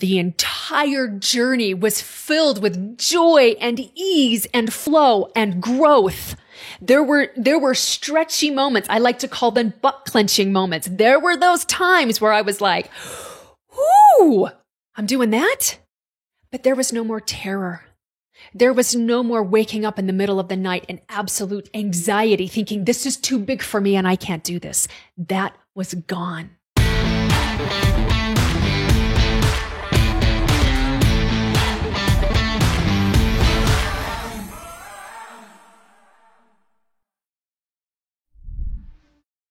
The entire journey was filled with joy and ease and flow and growth. There were stretchy moments. I like to call them butt clenching moments. There were those times where I was like, "Ooh, I'm doing that." But there was no more terror. There was no more waking up in the middle of the night in absolute anxiety, thinking this is too big for me and I can't do this. That was gone.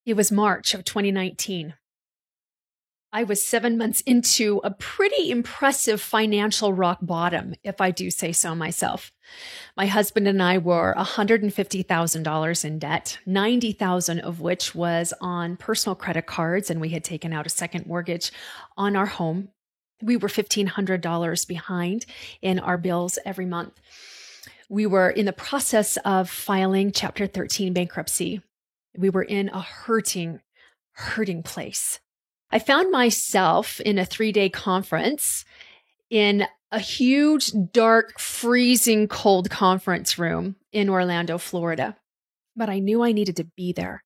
It was March of 2019. I was 7 months into a pretty impressive financial rock bottom, if I do say so myself. My husband and I were $150,000 in debt, $90,000 of which was on personal credit cards, and we had taken out a second mortgage on our home. We were $1,500 behind in our bills every month. We were in the process of filing Chapter 13 bankruptcy. We were in a hurting place. I found myself in a 3-day conference in a huge, dark, freezing cold conference room in Orlando, Florida. But I knew I needed to be there.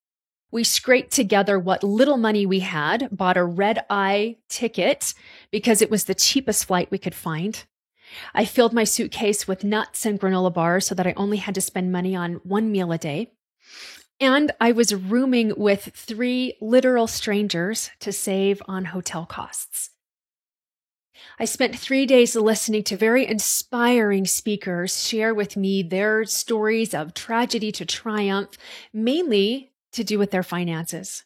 We scraped together what little money we had, bought a red-eye ticket because it was the cheapest flight we could find. I filled my suitcase with nuts and granola bars so that I only had to spend money on one meal a day. And I was rooming with 3 literal strangers to save on hotel costs. I spent 3 days listening to very inspiring speakers share with me their stories of tragedy to triumph, mainly to do with their finances.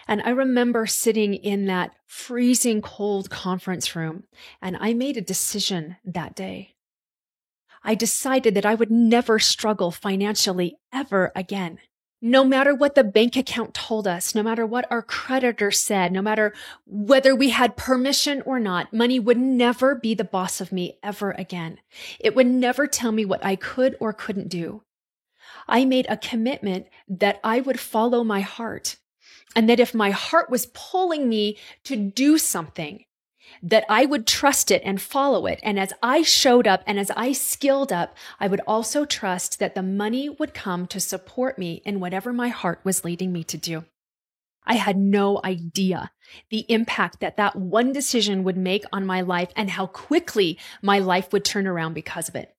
And I remember sitting in that freezing cold conference room, and I made a decision that day. I decided that I would never struggle financially ever again. No matter what the bank account told us, no matter what our creditor said, no matter whether we had permission or not, money would never be the boss of me ever again. It would never tell me what I could or couldn't do. I made a commitment that I would follow my heart, and that if my heart was pulling me to do something, that I would trust it and follow it. And as I showed up and as I skilled up, I would also trust that the money would come to support me in whatever my heart was leading me to do. I had no idea the impact that that one decision would make on my life and how quickly my life would turn around because of it.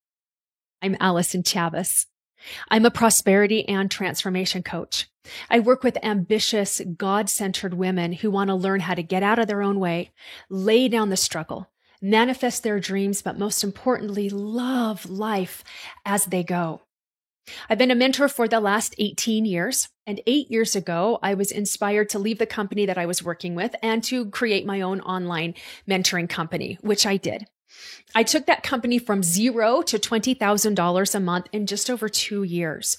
I'm Allison Chavez. I'm a prosperity and transformation coach. I work with ambitious, God-centered women who want to learn how to get out of their own way, lay down the struggle, manifest their dreams, but most importantly, love life as they go. I've been a mentor for the last 18 years, and 8 years ago, I was inspired to leave the company that I was working with and to create my own online mentoring company, which I did. I took that company from $0 to $20,000 a month in just over 2 years.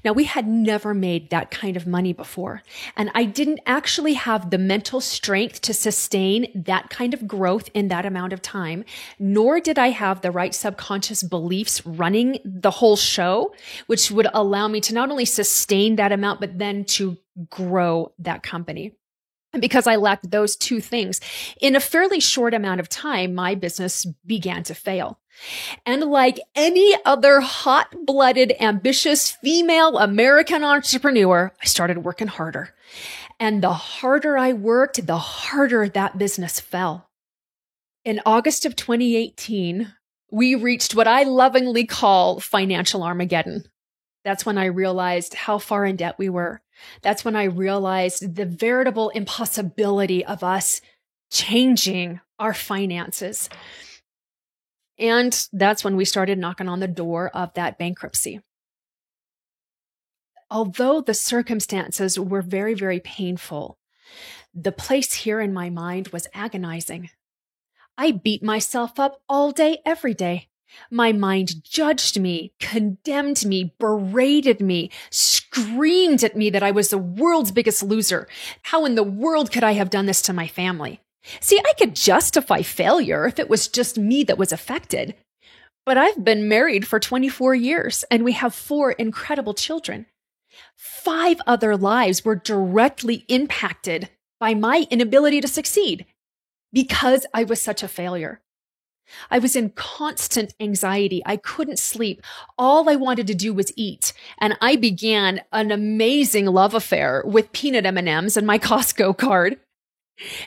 Now, we had never made that kind of money before, and I didn't actually have the mental strength to sustain that kind of growth in that amount of time, nor did I have the right subconscious beliefs running the whole show, which would allow me to not only sustain that amount, but then to grow that company. And because I lacked those two things, in a fairly short amount of time, my business began to fail. And like any other hot-blooded, ambitious female American entrepreneur, I started working harder. And the harder I worked, the harder that business fell. In August of 2018, we reached what I lovingly call financial Armageddon. That's when I realized how far in debt we were. That's when I realized the veritable impossibility of us changing our finances. And that's when we started knocking on the door of that bankruptcy. Although the circumstances were very, very painful, the place here in my mind was agonizing. I beat myself up all day, every day. My mind judged me, condemned me, berated me, screamed at me that I was the world's biggest loser. How in the world could I have done this to my family? See, I could justify failure if it was just me that was affected. But I've been married for 24 years and we have 4 incredible children. 5 other lives were directly impacted by my inability to succeed. because I was such a failure. I was in constant anxiety. I couldn't sleep. All I wanted to do was eat. And I began an amazing love affair with peanut M&Ms and my Costco card.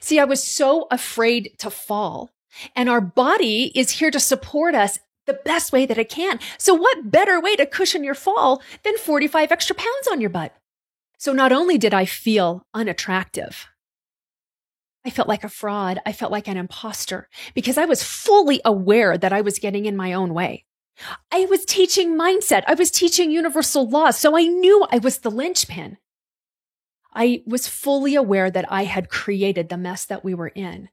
See, I was so afraid to fall. And our body is here to support us the best way that it can. So what better way to cushion your fall than 45 extra pounds on your butt? So not only did I feel unattractive, I felt like a fraud. I felt like an imposter because I was fully aware that I was getting in my own way. I was teaching mindset. I was teaching universal laws. So I knew I was the linchpin. I was fully aware that I had created the mess that we were in.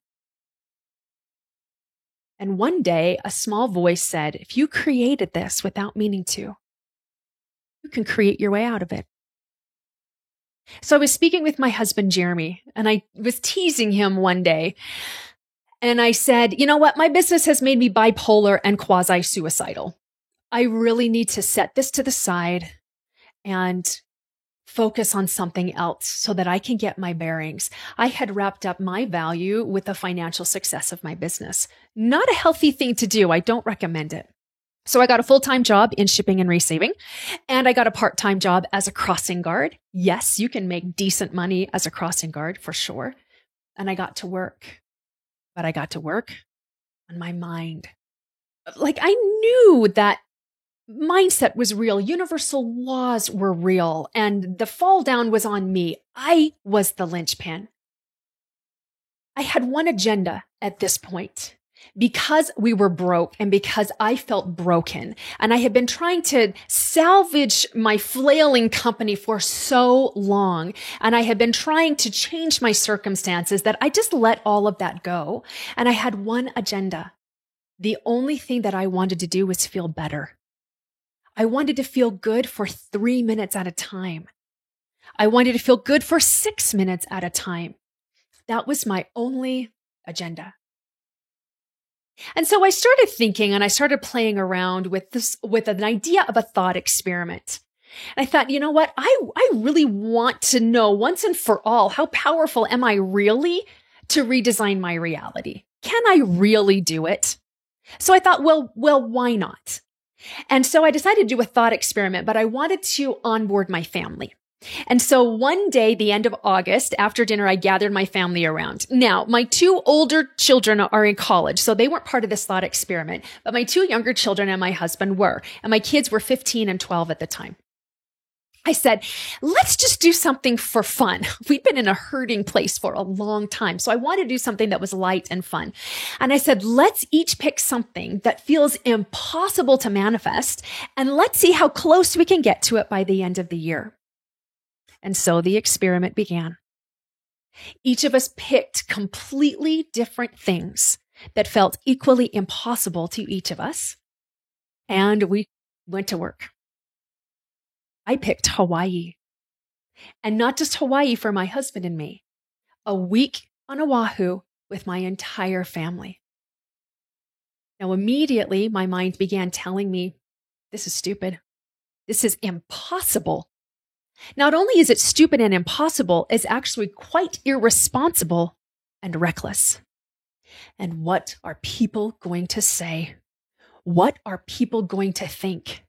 And one day, a small voice said, if you created this without meaning to, you can create your way out of it. So I was speaking with my husband, Jeremy, and I was teasing him one day. And I said, you know what? My business has made me bipolar and quasi-suicidal. I really need to set this to the side and focus on something else so that I can get my bearings. I had wrapped up my value with the financial success of my business. Not a healthy thing to do. I don't recommend it. So I got a full-time job in shipping and receiving, and I got a part-time job as a crossing guard. Yes, you can make decent money as a crossing guard for sure. And I got to work, but I got to work on my mind. Like I knew that mindset was real. Universal laws were real, and the fall down was on me. I was the linchpin. I had one agenda at this point. Because we were broke and because I felt broken, and I had been trying to salvage my flailing company for so long, and I had been trying to change my circumstances, that I just let all of that go. And I had one agenda. The only thing that I wanted to do was feel better. I wanted to feel good for 3 minutes at a time. I wanted to feel good for 6 minutes at a time. That was my only agenda. And so I started thinking, and I started playing around with an idea of a thought experiment. And I thought, you know what? I really want to know once and for all, how powerful am I really to redesign my reality? Can I really do it? So I thought, well, why not? And so I decided to do a thought experiment, but I wanted to onboard my family. And so one day, the end of August, after dinner, I gathered my family around. Now, my 2 older children are in college, so they weren't part of this thought experiment, but my 2 younger children and my husband were, and my kids were 15 and 12 at the time. I said, let's just do something for fun. We've been in a hurting place for a long time, so I wanted to do something that was light and fun. And I said, let's each pick something that feels impossible to manifest, and let's see how close we can get to it by the end of the year. And so the experiment began. Each of us picked completely different things that felt equally impossible to each of us, and we went to work. I picked Hawaii, and not just Hawaii for my husband and me, a week on Oahu with my entire family. Now, immediately, my mind began telling me, this is stupid. This is impossible. Not only is it stupid and impossible, it's actually quite irresponsible and reckless. And what are people going to say? What are people going to think?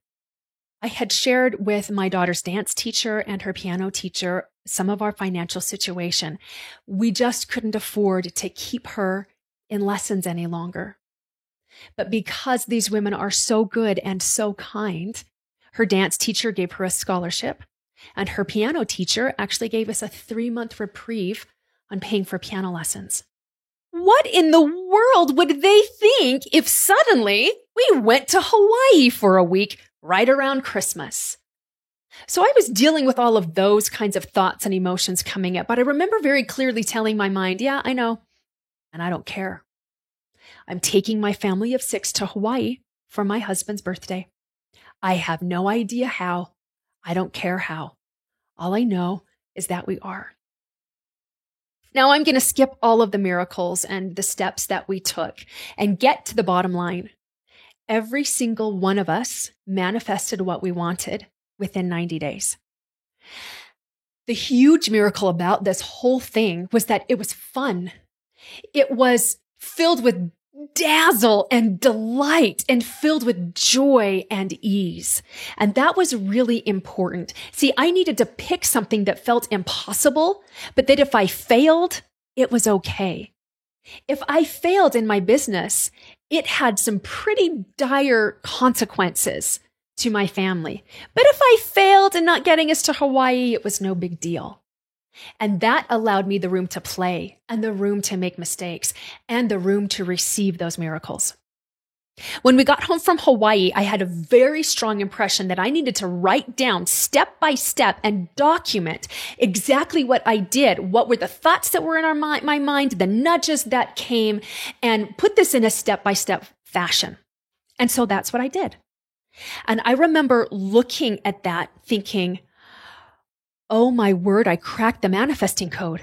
I had shared with my daughter's dance teacher and her piano teacher some of our financial situation. We just couldn't afford to keep her in lessons any longer. But because these women are so good and so kind, her dance teacher gave her a scholarship. And her piano teacher actually gave us a 3-month reprieve on paying for piano lessons. What in the world would they think if suddenly we went to Hawaii for a week right around Christmas? So I was dealing with all of those kinds of thoughts and emotions coming up, but I remember very clearly telling my mind, yeah, I know, and I don't care. I'm taking my family of 6 to Hawaii for my husband's birthday. I have no idea how. I don't care how. All I know is that we are. Now I'm going to skip all of the miracles and the steps that we took and get to the bottom line. Every single one of us manifested what we wanted within 90 days. The huge miracle about this whole thing was that it was fun. It was filled with dazzle and delight and filled with joy and ease. And that was really important. See, I needed to pick something that felt impossible, but that if I failed, it was okay. If I failed in my business, it had some pretty dire consequences to my family. But if I failed in not getting us to Hawaii, it was no big deal. And that allowed me the room to play and the room to make mistakes and the room to receive those miracles. When we got home from Hawaii, I had a very strong impression that I needed to write down step by step and document exactly what I did, what were the thoughts that were in my mind, the nudges that came, and put this in a step-by-step fashion. And so that's what I did. And I remember looking at that thinking, oh my word, I cracked the manifesting code.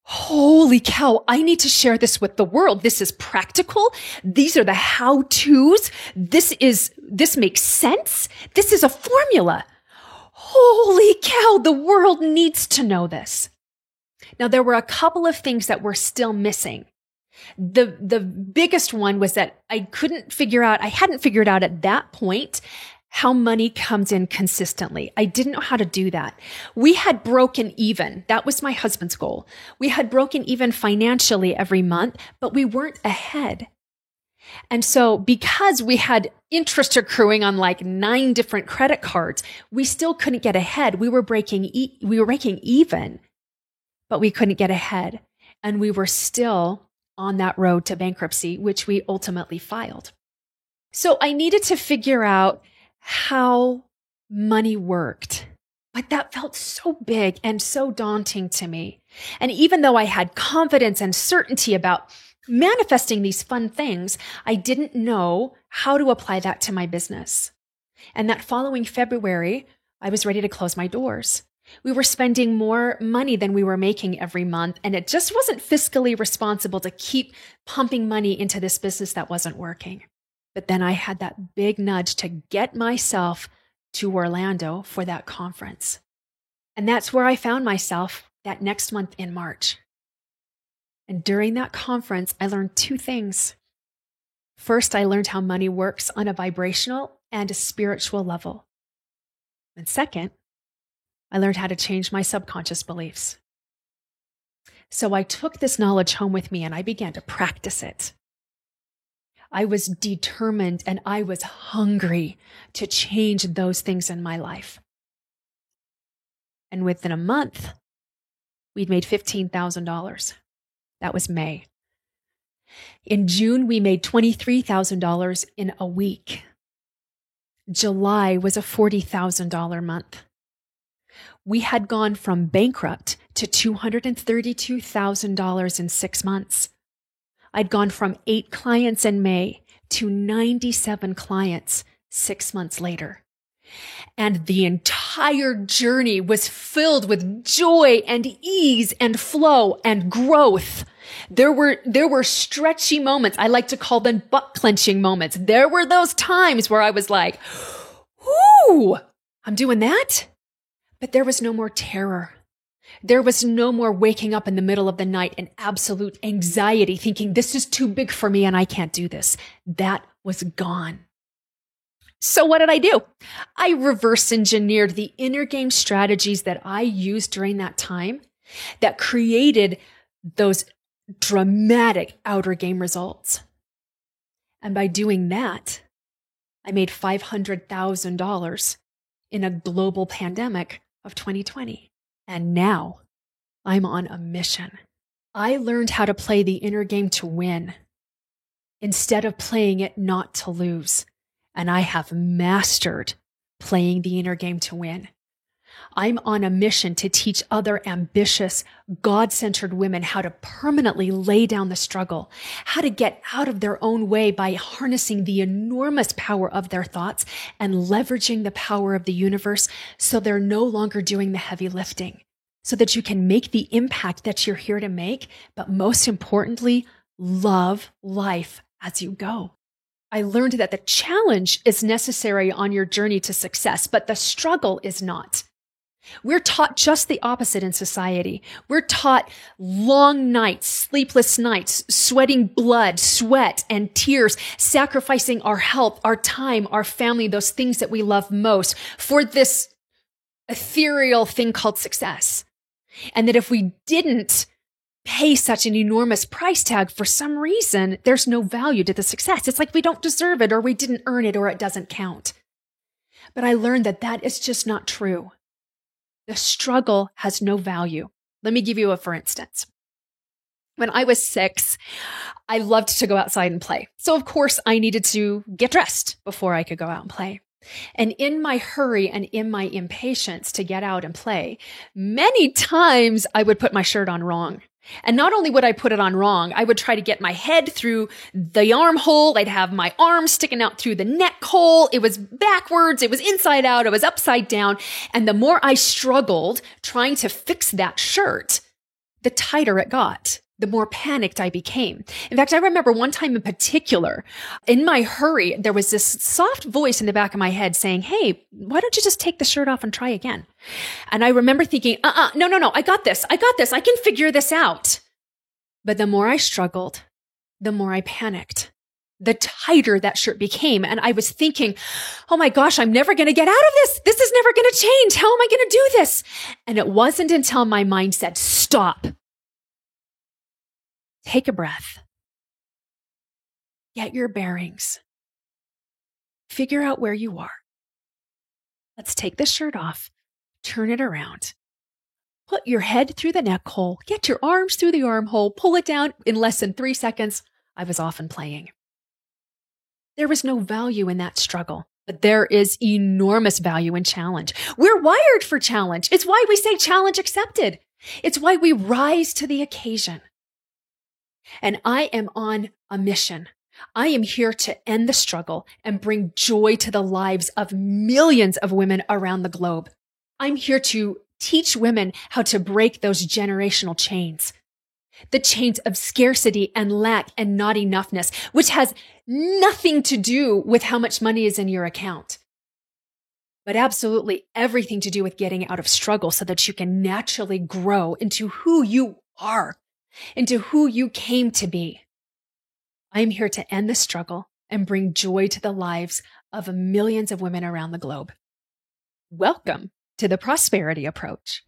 Holy cow, I need to share this with the world. This is practical. These are the how-tos. This makes sense. This is a formula. Holy cow, the world needs to know this. Now, there were a couple of things that were still missing. The biggest one was that I hadn't figured out at that point how money comes in consistently. I didn't know how to do that. We had broken even. That was my husband's goal. We had broken even financially every month, but we weren't ahead. And so because we had interest accruing on like 9 different credit cards, we still couldn't get ahead. We were breaking even, but we couldn't get ahead. And we were still on that road to bankruptcy, which we ultimately filed. So I needed to figure out how money worked. But that felt so big and so daunting to me. And even though I had confidence and certainty about manifesting these fun things, I didn't know how to apply that to my business. And that following February, I was ready to close my doors. We were spending more money than we were making every month, and it just wasn't fiscally responsible to keep pumping money into this business that wasn't working. But then I had that big nudge to get myself to Orlando for that conference. And that's where I found myself that next month in March. And during that conference, I learned 2 things. First, I learned how money works on a vibrational and a spiritual level. And second, I learned how to change my subconscious beliefs. So I took this knowledge home with me and I began to practice it. I was determined and I was hungry to change those things in my life. And within a month, we'd made $15,000. That was May. In June, we made $23,000 in a week. July was a $40,000 month. We had gone from bankrupt to $232,000 in 6 months. I'd gone from 8 clients in May to 97 clients 6 months later. And the entire journey was filled with joy and ease and flow and growth. There were stretchy moments. I like to call them butt clenching moments. There were those times where I was like, ooh, I'm doing that. But there was no more terror. There was no more waking up in the middle of the night in absolute anxiety, thinking this is too big for me and I can't do this. That was gone. So what did I do? I reverse engineered the inner game strategies that I used during that time that created those dramatic outer game results. And by doing that, I made $500,000 in a global pandemic of 2020. And now I'm on a mission. I learned how to play the inner game to win instead of playing it not to lose. And I have mastered playing the inner game to win. I'm on a mission to teach other ambitious, God-centered women how to permanently lay down the struggle, how to get out of their own way by harnessing the enormous power of their thoughts and leveraging the power of the universe so they're no longer doing the heavy lifting, so that you can make the impact that you're here to make, but most importantly, love life as you go. I learned that the challenge is necessary on your journey to success, but the struggle is not. We're taught just the opposite in society. We're taught long nights, sleepless nights, sweating blood, sweat and tears, sacrificing our health, our time, our family, those things that we love most for this ethereal thing called success. And that if we didn't pay such an enormous price tag for some reason, there's no value to the success. It's like we don't deserve it, or we didn't earn it, or it doesn't count. But I learned that that is just not true. The struggle has no value. Let me give you a for instance. When I was 6, I loved to go outside and play. So of course I needed to get dressed before I could go out and play. And in my hurry and in my impatience to get out and play, many times I would put my shirt on wrong. And not only would I put it on wrong, I would try to get my head through the armhole. I'd have my arms sticking out through the neck hole. It was backwards. It was inside out. It was upside down. And the more I struggled trying to fix that shirt, the tighter it got, the more panicked I became. In fact, I remember one time in particular, in my hurry, there was this soft voice in the back of my head saying, "Hey, why don't you just take the shirt off and try again?" And I remember thinking, no, I got this. I can figure this out. But the more I struggled, the more I panicked, the tighter that shirt became. And I was thinking, oh my gosh, I'm never going to get out of this. This is never going to change. How am I going to do this? And it wasn't until my mind said, stop. Take a breath. Get your bearings. Figure out where you are. Let's take the shirt off, turn it around. Put your head through the neck hole, get your arms through the armhole, pull it down. In less than 3 seconds, I was off and playing. There was no value in that struggle, but there is enormous value in challenge. We're wired for challenge. It's why we say challenge accepted. It's why we rise to the occasion. And I am on a mission. I am here to end the struggle and bring joy to the lives of millions of women around the globe. I'm here to teach women how to break those generational chains, the chains of scarcity and lack and not enoughness, which has nothing to do with how much money is in your account, but absolutely everything to do with getting out of struggle so that you can naturally grow into who you are, into who you came to be. I'm here to end the struggle and bring joy to the lives of millions of women around the globe. Welcome to the Prosperity Approach.